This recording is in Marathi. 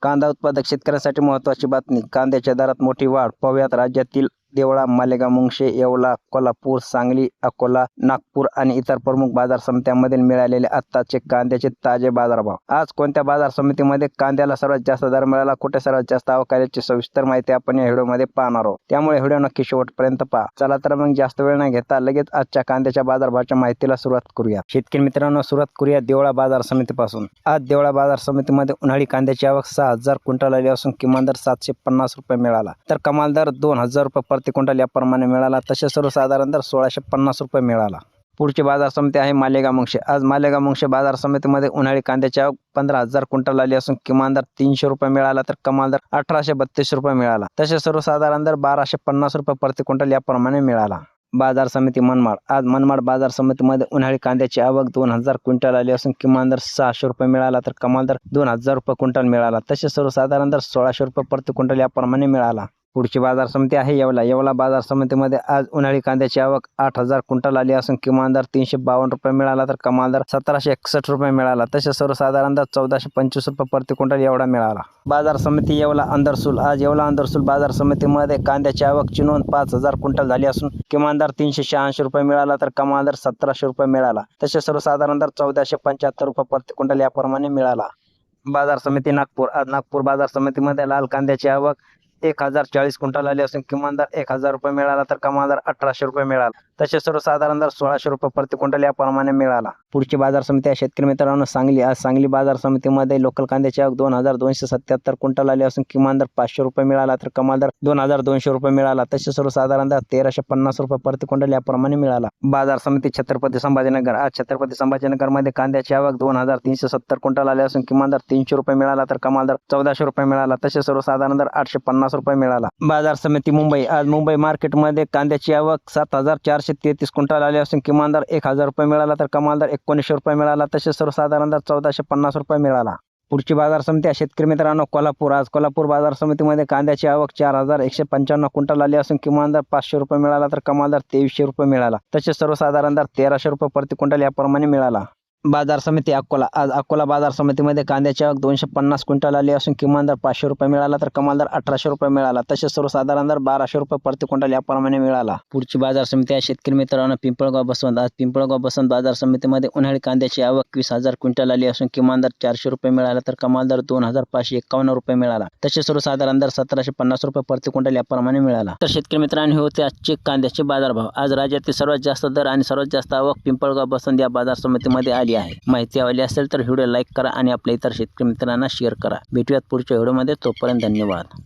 कांदा उत्पादक शेतकऱ्यांसाठी महत्त्वाची बातमी. कांद्याच्या दरात मोठी वाढ. पाहुयात राज्यातील देवळा, मालेगाव, मुंगशे, येवला, कोल्हापूर, सांगली, अकोला, नागपूर आणि इतर प्रमुख बाजार समित्यांमधील मिळालेले आत्ताचे कांद्याचे ताजे बाजारभाव. आज कोणत्या बाजार समितीमध्ये कांद्याला सर्वात जास्त दर मिळाला, कुठे सर्वात जास्त आवक आल्याची सविस्तर माहिती आपण या व्हिडिओमध्ये पाहणार आहोत. त्यामुळे व्हिडिओ नक्की शेवटपर्यंत पहा. चला तर मग जास्त वेळ न घेता लगेच आजच्या कांद्याच्या बाजारभावाच्या माहितीला सुरुवात करूया. शेतकरी मित्रांनो, सुरुवात करूया देवळा बाजार समितीपासून. आज देवळा बाजार समितीमध्ये उन्हाळी कांद्याची आवक 6,000 क्विंटल आली असून किमान दर 750 रुपये मिळाला, तर कमाल दर 2,000 रुपये प्रति क्विंटल याप्रमाणे मिळाला. तसे सर्वसाधारण दर 1,650 रुपये मिळाला. पुढची बाजार समिती आहे मालेगाव मुंगशे. आज मालेगाव मुंगशे बाजार समितीमध्ये उन्हाळी कांद्याची आवक 15,000 क्विंटल आली असून किमान दर 300 रुपये मिळाला, तर कमाल दर 1,832 रुपये मिळाला. तसे सर्वसाधारण दर 1,250 रुपये प्रति क्विंटल याप्रमाणे मिळाला. बाजार समिती मनमाड. आज मनमाड बाजार समितीमध्ये उन्हाळी कांद्याची आवक 2,000 क्विंटल आली असून किमान दर 600 रुपये मिळाला, तर कमाल दर 2,000 रुपये क्विंटल मिळाला. तसे सर्वसाधारण दर 1,600 रुपये प्रति क्विंटल याप्रमाणे मिळाला. पुढची बाजार समिती आहे येवला. येवला बाजार समितीमध्ये आज उन्हाळी कांद्याची आवक 8,000 क्विंटल आली असून किमान दर 352 रुपये मिळाला, तर कमाल दर 1,761 रुपये मिळाला. तसेच सर्वसाधारण दर 1,425 रुपये प्रति क्विंटल एवढा मिळाला. बाजार समिती येवला अंदरसूल. आज येवला अंदरसूल बाजार समितीमध्ये कांद्याची आवकची नोंद 5,000 क्विंटल झाली असून किमान दर 386 रुपये मिळाला, तर कमाल दर 1,700 रुपये मिळाला. तसेच सर्वसाधारण दर 1,475 रुपये प्रति क्विंटल याप्रमाणे मिळाला. बाजार समिती नागपूर. आज नागपूर बाजार समितीमध्ये लाल कांद्याची आवक 1,040 क्विंटल आली असून किमान दर 1,000 रुपये मिळाला, तर कमाल दर 1,800 रुपये मिळाला. तसेच सर्वसाधारण दर 1,600 रुपये प्रति क्विंटल याप्रमाणे मिळाला. पुढची बाजार समिती आहे शेतकरी मित्रांनो सांगली. आज सांगली बाजार समितीमध्ये लोकल कांद्याची आवक 2,277 क्विंटल आली असून किमान दर 500 रुपये मिळाला, तर कमाल दर 2,200 रुपये मिळाला. तसेच सर्वसाधारण दर 1,350 रुपये प्रति क्विंटल याप्रमाणे मिळाला. बाजार समिती छत्रपती संभाजीनगर. आज छत्रपती संभाजीनगरमध्ये कांद्याची आवक 2,370 क्विंटल आली असून किमान दर 300 रुपये मिळाला, तर कमाल दर 1,400 रुपये मिळाला. तसेच सर्वसाधारण दर 850 रुपये मिळाला. बाजार समिती मुंबई. आज मुंबई मार्केटमध्ये कांद्याची आवक 7,433 क्विंटल आली असून किमान दर 1,000 रुपये मिळाला, तर कमाल दर 1,900 रुपये मिळाला. तसेच सर्वसाधारण दर 1,450 रुपये मिळाला. पुढची बाजार समिती आहे शेतकरी मित्रांनो कोल्हापूर. आज कोल्हापूर बाजार समितीमध्ये कांद्याची आवक 4,195 क्विंटल आली असून किमान दर 500 रुपये मिळाला, तर कमाल दर 2,300 रुपये मिळाला. तसेच सर्वसाधारण दर 1,300 रुपये प्रति क्विंटल याप्रमाणे मिळाला. बाजार समिती अकोला. आज अकोला बाजार समितीमध्ये कांद्याची आवक 250 क्विंटल आली असून किमान दर 500 रुपये मिळाला, तर कमाल दर 1,800 रुपये मिळाला. तसेच सर्वसाधारण दर 1,200 रुपये प्रति क्विंटल याप्रमाणे मिळाला. पुढची बाजार समिती आहे शेतकरी मित्रांनो पिंपळगाव बसवंत. आज पिंपळगाव बसवंत बाजार समितीमध्ये उन्हाळी कांद्याची आवक 20,000 क्विंटल आली असून किमान दर 400 रुपये मिळाला, तर कमाल दर 2,551 रुपये मिळाला. तसेच सर्वसाधारण दर 1,750 रुपये प्रति क्विंटल याप्रमाणे मिळाला. तर शेतकरी मित्रांनो होते आजचे कांद्याचे बाजारभाव. आज राज्यातील सर्वात जास्त दर आणि सर्वात जास्त आवक पिंपळगाव बसवंत या बाजार समितीमध्ये आली आहे. माहिती आवडली असेल तर व्हिडिओ लाईक करा आणि आपल्या इतर शेतकरी मित्रांना शेअर करा. भेटूयात पुढच्या व्हिडिओमध्ये. तोपर्यंत धन्यवाद.